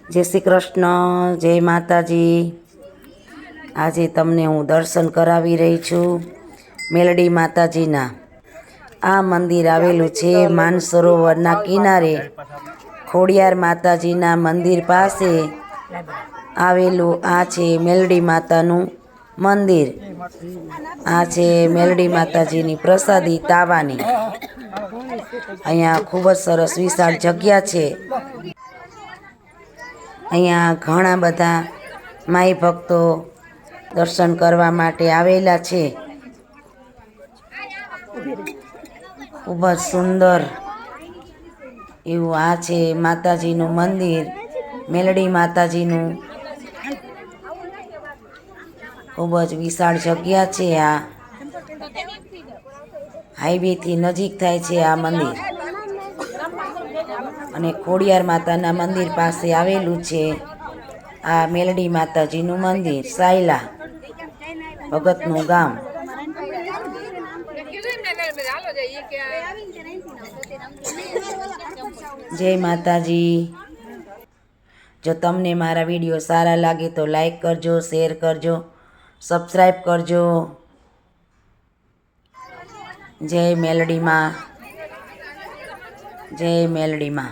जय श्री कृष्ण, जय माताजी। आज तमने हूँ दर्शन करावी रही छूँ मेलडी माताजीना। आ मंदिर आवेलू छे मानसरोवरना किनारे खोडियार माताजीना मंदिर पासे आवेलू आ छे मेलडी मातानु मंदिर। आ छे मेलडी माताजीनी प्रसादी तावानी। अहींया खूब ज सरस विशाळ जग्या छे। अहींया घणा बधा माई भक्तो दर्शन करवा माटे आवेला छे। खूब ज सुंदर एवुं आ छे माताजीनुं मंदिर, मेलडी माताजीनुं। खूब ज विशाळ जग्या छे। आ हाईवे थी नजीक थाय छे आ मंदिर अने खोडियार माताना मंदिर पासे आवेलू छे आ मेलडी माताजीनुं मंदिर। सायला भगतनुं गाम। जय माताजी। जो तमने मारा विडियो सारा लागे तो लाइक करजो, शेर करजो, सब्सक्राइब करजो। जय मेलडी माँ, जय मेलडी माँ।